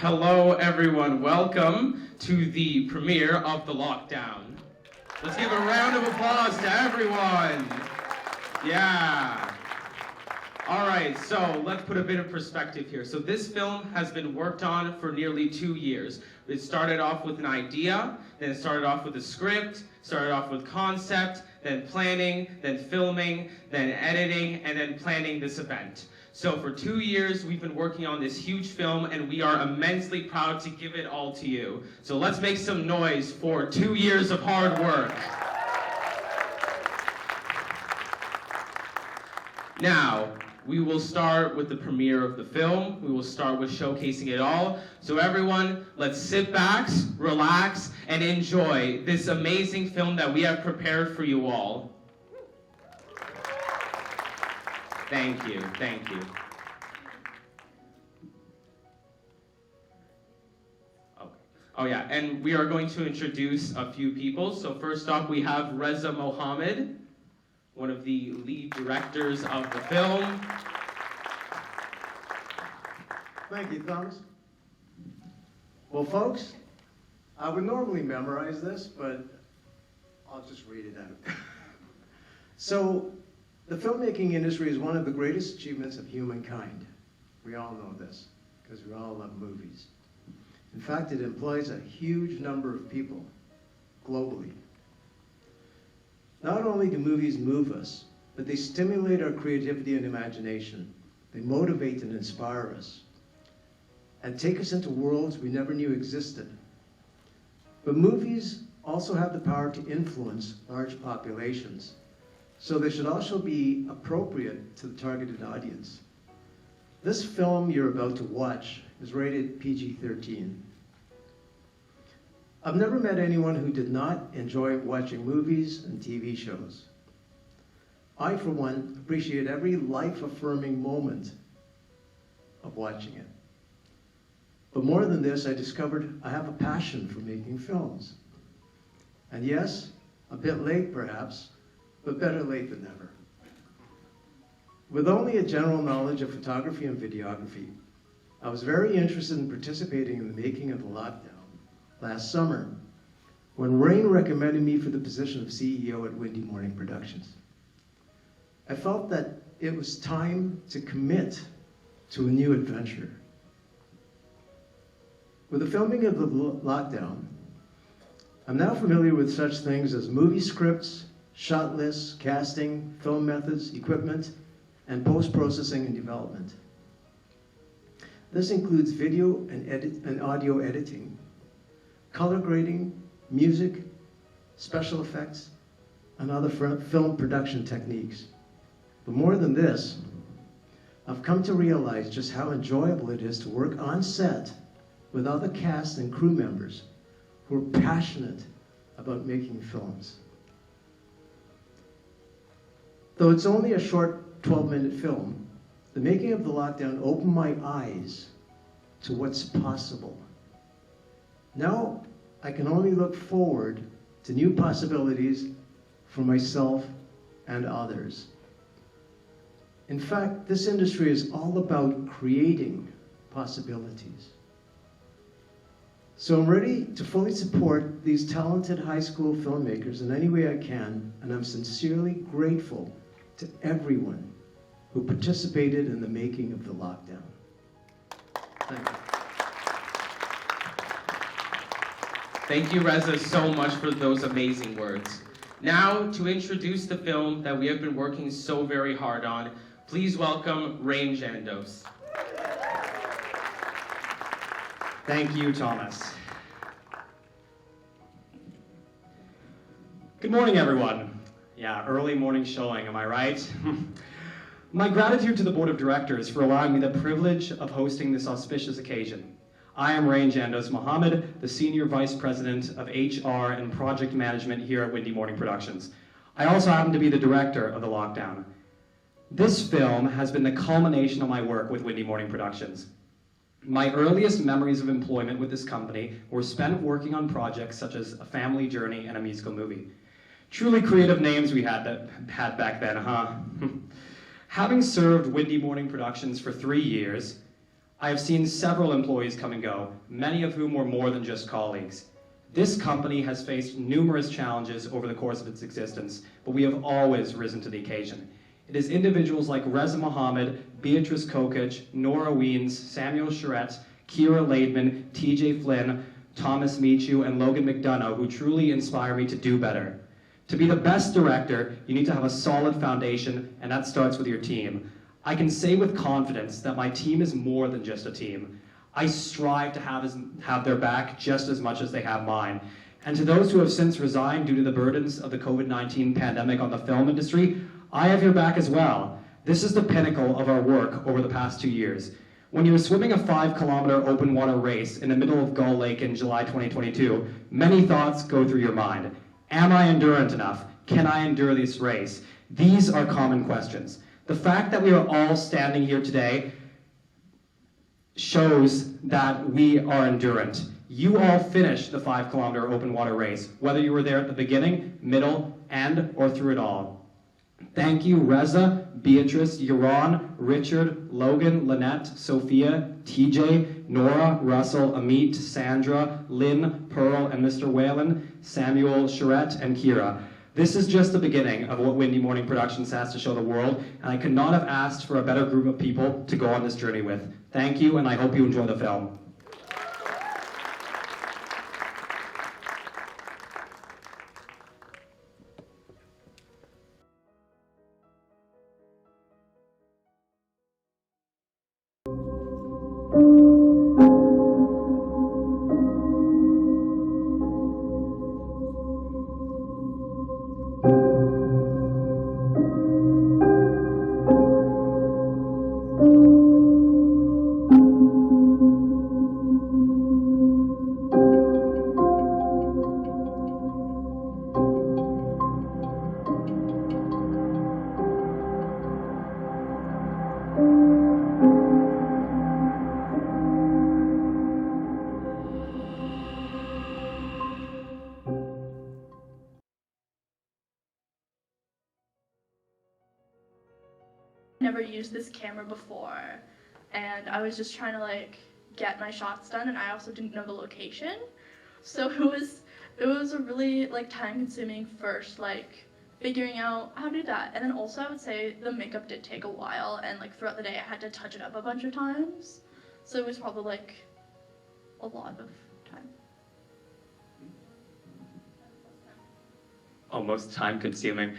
Hello everyone, welcome to the premiere of The Lockdown. Let's give a round of applause to everyone. Yeah. All right, so let's put a bit of perspective here. So this film has been worked on for nearly 2 years. It started off with an idea, then it started off with a script, started off with concept, then planning, then filming, then editing, and then planning this event. So for 2 years, we've been working on this huge film, and we are immensely proud to give it all to you. So let's make some noise for 2 years of hard work. Now, we will start with the premiere of the film. We will start with showcasing it all. So everyone, let's sit back, relax, and enjoy this amazing film that we have prepared for you all. Thank you, thank you. Oh yeah, and we are going to introduce a few people. So first off, we have Reza Mohammed, one of the lead directors of the film. Thank you, Thomas. Well, folks, I would normally memorize this, but I'll just read it out. So, the filmmaking industry is one of the greatest achievements of humankind. We all know this, because we all love movies. In fact, it employs a huge number of people globally. Not only do movies move us, but they stimulate our creativity and imagination. They motivate and inspire us, and take us into worlds we never knew existed. But movies also have the power to influence large populations, so they should also be appropriate to the targeted audience. This film you're about to watch is rated PG-13. I've never met anyone who did not enjoy watching movies and TV shows. I, for one, appreciate every life-affirming moment of watching it. But more than this, I discovered I have a passion for making films. And yes, a bit late perhaps, but better late than never. With only a general knowledge of photography and videography, I was very interested in participating in the making of The Lockdown last summer, when Rain recommended me for the position of CEO at Windy Morning Productions. I felt that it was time to commit to a new adventure. With the filming of The Lockdown, I'm now familiar with such things as movie scripts, shot lists, casting, film methods, equipment, and post-processing and development. This includes video and audio editing, color grading, music, special effects, and other film production techniques. But more than this, I've come to realize just how enjoyable it is to work on set with other cast and crew members who are passionate about making films. Though it's only a short 12-minute film, the making of The Lockdown opened my eyes to what's possible. Now, I can only look forward to new possibilities for myself and others. In fact, this industry is all about creating possibilities. So I'm ready to fully support these talented high school filmmakers in any way I can, and I'm sincerely grateful to everyone who participated in the making of The Lockdown. Thank you. Thank you, Reza, so much for those amazing words. Now, to introduce the film that we have been working so very hard on, please welcome Rain Jandos. Thank you, Thomas. Good morning, everyone. Yeah, early morning showing, am I right? My gratitude to the Board of Directors for allowing me the privilege of hosting this auspicious occasion. I am Rain Jandos Mohammed, the Senior Vice President of HR and Project Management here at Windy Morning Productions. I also happen to be the director of The Lockdown. This film has been the culmination of my work with Windy Morning Productions. My earliest memories of employment with this company were spent working on projects such as A Family Journey and A Musical Movie. Truly creative names we had back then, huh? Having served Windy Morning Productions for 3 years, I have seen several employees come and go, many of whom were more than just colleagues. This company has faced numerous challenges over the course of its existence, but we have always risen to the occasion. It is individuals like Reza Mohammed, Beatrice Kokich, Nora Weens, Samuel Charette, Kira Laidman, TJ Flynn, Thomas Michu, and Logan McDonough who truly inspire me to do better. To be the best director, you need to have a solid foundation, and that starts with your team. I can say with confidence that my team is more than just a team. I strive to have their back just as much as they have mine. And to those who have since resigned due to the burdens of the COVID-19 pandemic on the film industry, I have your back as well. This is the pinnacle of our work over the past 2 years. When you're swimming a 5-kilometer open water race in the middle of Gull Lake in July 2022, many thoughts go through your mind. Am I endurant enough? Can I endure this race? These are common questions. The fact that we are all standing here today shows that we are endurant. You all finished the 5-kilometer open water race, whether you were there at the beginning, middle, end, or through it all. Thank you, Reza, Beatrice, Yaron, Richard, Logan, Lynette, Sophia, TJ, Nora, Russell, Amit, Sandra, Lynn, Pearl, and Mr. Whalen, Samuel, Charette, and Kira. This is just the beginning of what Windy Morning Productions has to show the world, and I could not have asked for a better group of people to go on this journey with. Thank you, and I hope you enjoy the film. Never used this camera before, and I was just trying to like get my shots done, and I also didn't know the location, so it was a really like time-consuming first like figuring out how to do that. And then also I would say the makeup did take a while, and like throughout the day I had to touch it up a bunch of times, so it was probably like a lot of time. Almost time-consuming.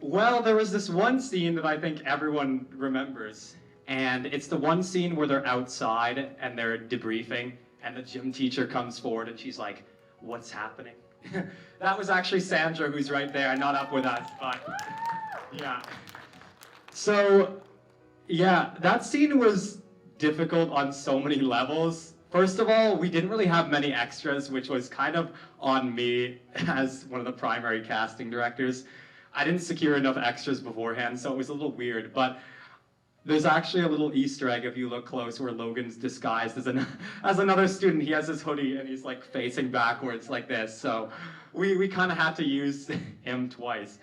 Well, there was this one scene that I think everyone remembers, and it's the one scene where they're outside and they're debriefing, and the gym teacher comes forward and she's like, "What's happening?" That was actually Sandra, who's right there, not up with us, but yeah. So, yeah, that scene was difficult on so many levels. First of all, we didn't really have many extras, which was kind of on me as one of the primary casting directors. I didn't secure enough extras beforehand, so it was a little weird, but there's actually a little Easter egg if you look close where Logan's disguised as another student. He has his hoodie and he's like facing backwards like this, so we kind of had to use him twice.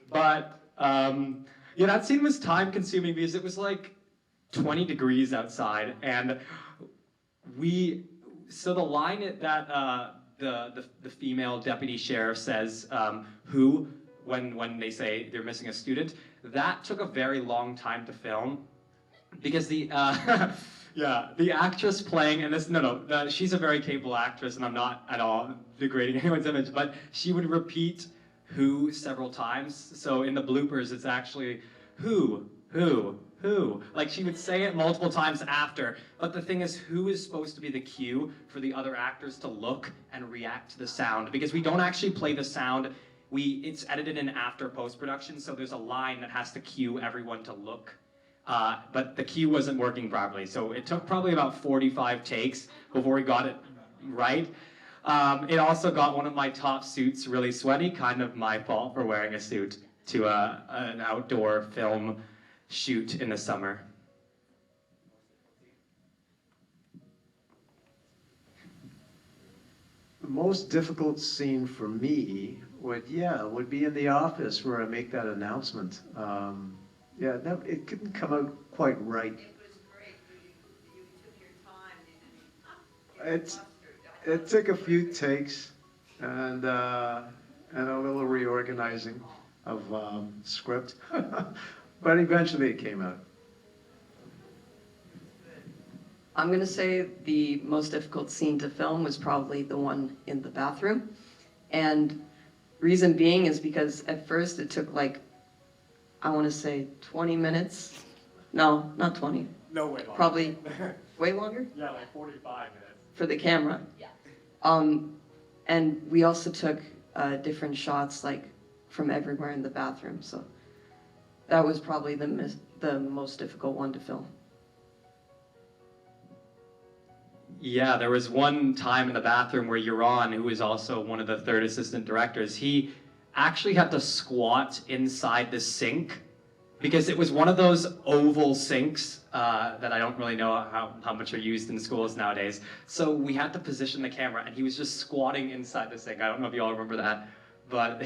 But yeah, that scene was time consuming because it was like 20 degrees outside, and so the line that the female deputy sheriff says who when they say they're missing a student, that took a very long time to film because the yeah, the actress playing, and this she's a very capable actress, and I'm not at all degrading anyone's image, but she would repeat who several times. So in the bloopers it's actually who. Like she would say it multiple times after, but the thing is, who is supposed to be the cue for the other actors to look and react to the sound? Because we don't actually play the sound, it's edited in after post-production, so there's a line that has to cue everyone to look. But the cue wasn't working properly, so it took probably about 45 takes before we got it right. It also got one of my top suits really sweaty, kind of my fault for wearing a suit to an outdoor film shoot in the summer. The most difficult scene for me would be in the office where I make that announcement. It couldn't come out quite right. It was It took a few takes and a little reorganizing of script, but eventually it came out. I'm going to say the most difficult scene to film was probably the one in the bathroom. And reason being is because at first it took like, I want to say 20 minutes. No, not 20. No, way longer. Probably way longer? Yeah, like 45 minutes. For the camera. Yeah. And we also took different shots like from everywhere in the bathroom. So that was probably the most difficult one to film. Yeah, there was one time in the bathroom where Yaron, who is also one of the third assistant directors, he actually had to squat inside the sink because it was one of those oval sinks that I don't really know how much are used in schools nowadays. So we had to position the camera, and he was just squatting inside the sink. I don't know if you all remember that, but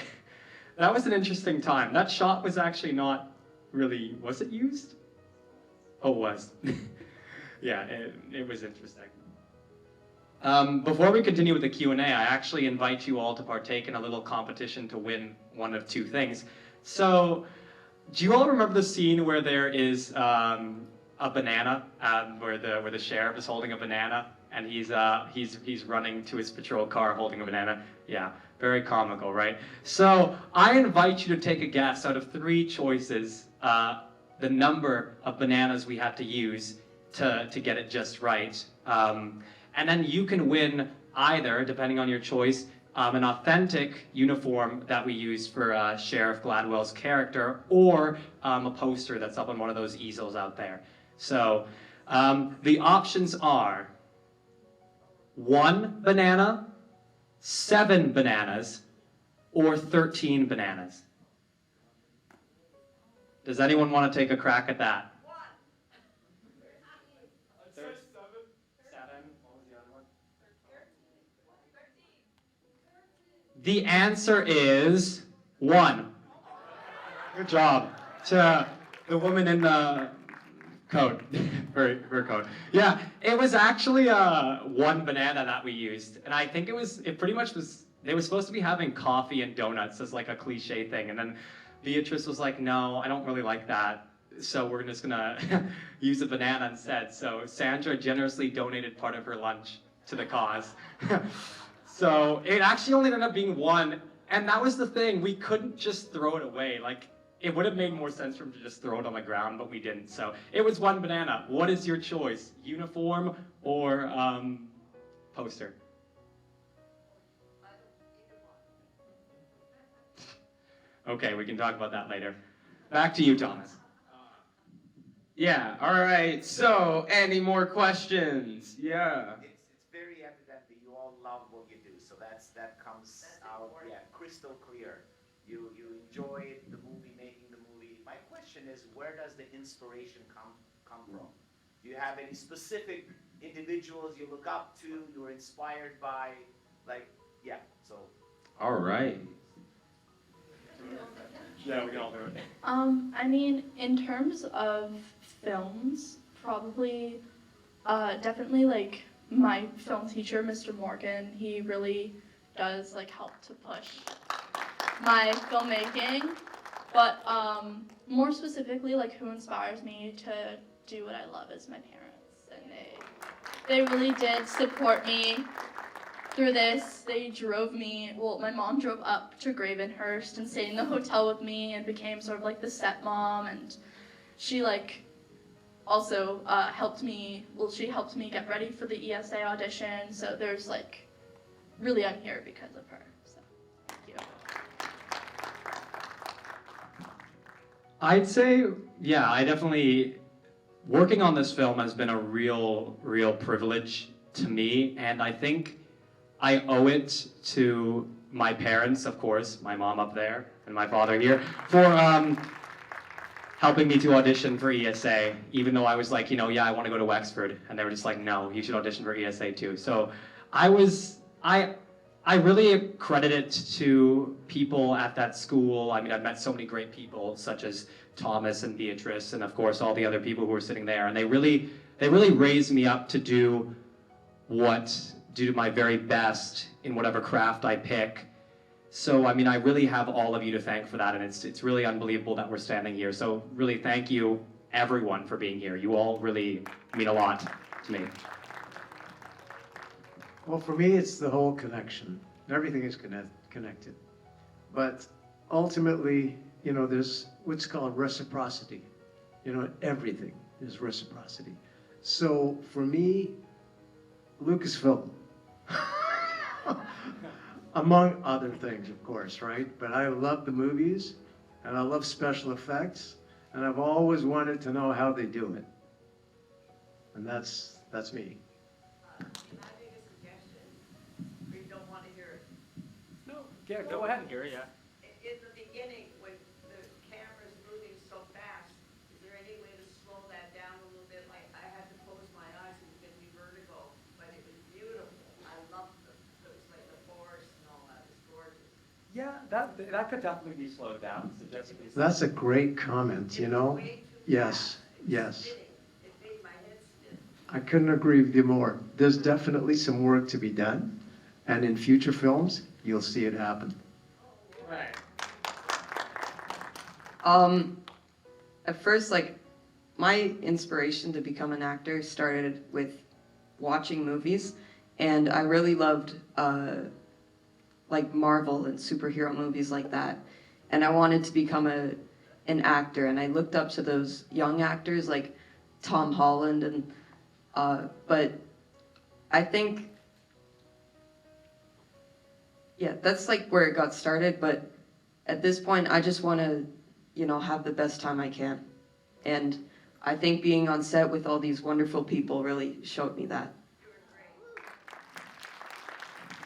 that was an interesting time. That shot was actually not really, was it used? Oh, it was. Yeah, it was interesting. Before we continue with the Q&A, I actually invite you all to partake in a little competition to win one of two things. So, do you all remember the scene where there is a banana, where the sheriff is holding a banana, and he's running to his patrol car holding a banana? Yeah, very comical, right? So, I invite you to take a guess out of 3 choices, the number of bananas we have to use to get it just right. And then you can win either, depending on your choice, an authentic uniform that we use for Sheriff Gladwell's character, or a poster that's up on one of those easels out there. So the options are 1 banana, 7 bananas, or 13 bananas. Does anyone want to take a crack at that? The answer is 1. Good job to the woman in the coat, her coat. Yeah, it was actually 1 banana that we used, and I think it pretty much was. They were supposed to be having coffee and donuts as like a cliche thing, and then Beatrice was like, "No, I don't really like that, so we're just gonna use a banana instead." So Sandra generously donated part of her lunch to the cause. So it actually only ended up being 1, and that was the thing. We couldn't just throw it away. Like, it would have made more sense for him to just throw it on the ground, but we didn't. So it was 1 banana. What is your choice? Uniform or poster? Okay, we can talk about that later. Back to you, Thomas. Yeah, all right. So, any more questions? Yeah. It's very evident that you all love what you do, so that comes out, yeah, crystal clear. You enjoy the movie, making the movie. My question is, where does the inspiration come from? Do you have any specific individuals you look up to, you're inspired by, like, yeah, so. All right. Yeah, we can all do it. I mean, in terms of films, probably, definitely like my film teacher, Mr. Morgan. He really does like help to push my filmmaking. But more specifically, like who inspires me to do what I love is my parents, and they really did support me through this. They drove me, well, my mom drove up to Gravenhurst and stayed in the hotel with me and became sort of like the stepmom, and she like also helped me get ready for the ESA audition, so there's like, really I'm here because of her, so thank you. I'd say, yeah, I definitely, working on this film has been a real privilege to me, and I think I owe it to my parents, of course, my mom up there and my father here, for helping me to audition for ESA, even though I was like, yeah, I want to go to Wexford, and they were just like, no, you should audition for ESA too. So I really credit it to people at that school. I mean, I've met so many great people, such as Thomas and Beatrice, and of course all the other people who were sitting there, and they really raised me up to do do my very best in whatever craft I pick. So, I mean, I really have all of you to thank for that, and it's really unbelievable that we're standing here. So really thank you, everyone, for being here. You all really mean a lot to me. Well, for me, it's the whole connection. Everything is connected. But ultimately, you know, there's what's called reciprocity. You know, everything is reciprocity. So for me, Lucasfilm, among other things, of course, right? But I love the movies, and I love special effects, and I've always wanted to know how they do it. And that's me. Can I make a suggestion? Or you don't want to hear it? No, yeah, go ahead, Gary, yeah. In the beginning, when the camera's moving so fast, is there any way to slow that down a little bit? Like, I had to close my eyes and give me vertigo, but it was beautiful. I loved it was like the forest and all that. It was gorgeous. Yeah, that could definitely be slowed down. So That's a great comment, you know? Way too Yes, fast. It was yes. spinning. It made my head spin. I couldn't agree with you more. There's definitely some work to be done, and in future films, you'll see it happen. Right. At first, like, my inspiration to become an actor started with watching movies, and I really loved like Marvel and superhero movies like that. And I wanted to become an actor, and I looked up to those young actors like Tom Holland, and but I think, yeah, that's like where it got started. But at this point, I just want to, you know, have the best time I can. And I think being on set with all these wonderful people really showed me that.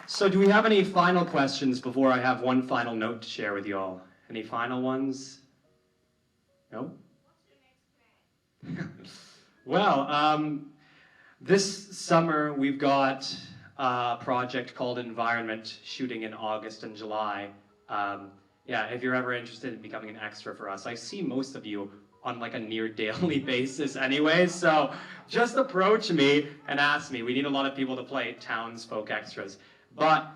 So do we have any final questions before I have one final note to share with you all? Any final ones? No? Well, this summer we've got a project called Environment shooting in August and July. Yeah, if you're ever interested in becoming an extra for us, I see most of you on like a near daily basis anyway, so just approach me and ask me. We need a lot of people to play townsfolk extras. But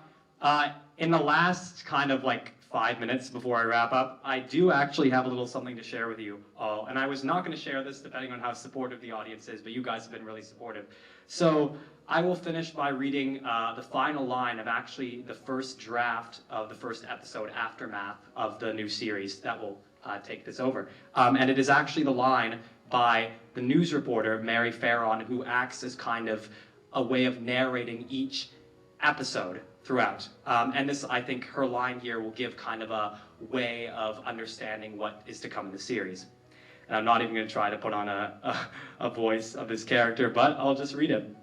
in the last kind of like 5 minutes before I wrap up, I do actually have a little something to share with you all. And I was not going to share this depending on how supportive the audience is, but you guys have been really supportive. So I will finish by reading the final line of actually the first draft of the first episode, Aftermath, of the new series that will take this over. And it is actually the line by the news reporter, Mary Farron, who acts as kind of a way of narrating each episode throughout. And this, I think, her line here will give kind of a way of understanding what is to come in the series. And I'm not even going to try to put on a voice of this character, but I'll just read it.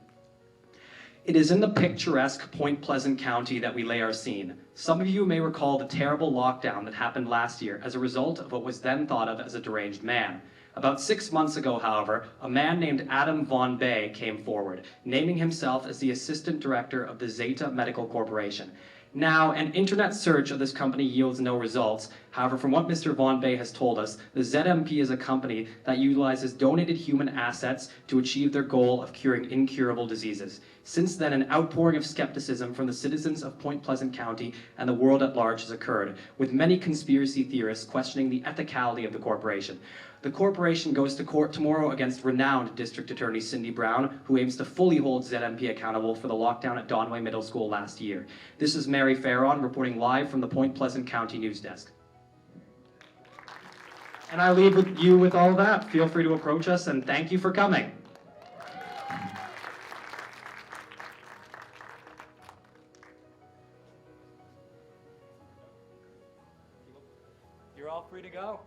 It is in the picturesque Point Pleasant County that we lay our scene. Some of you may recall the terrible lockdown that happened last year as a result of what was then thought of as a deranged man. About 6 months ago, however, a man named Adam Von Bay came forward, naming himself as the assistant director of the Zeta Medical Corporation. Now, an internet search of this company yields no results. However, from what Mr. Von Bay has told us, the ZMP is a company that utilizes donated human assets to achieve their goal of curing incurable diseases. Since then, an outpouring of skepticism from the citizens of Point Pleasant County and the world at large has occurred, with many conspiracy theorists questioning the ethicality of the corporation. The corporation goes to court tomorrow against renowned District Attorney Cindy Brown, who aims to fully hold ZMP accountable for the lockdown at Donway Middle School last year. This is Mary Farron reporting live from the Point Pleasant County News Desk. And I leave you with all of that. Feel free to approach us, and thank you for coming. You're all free to go.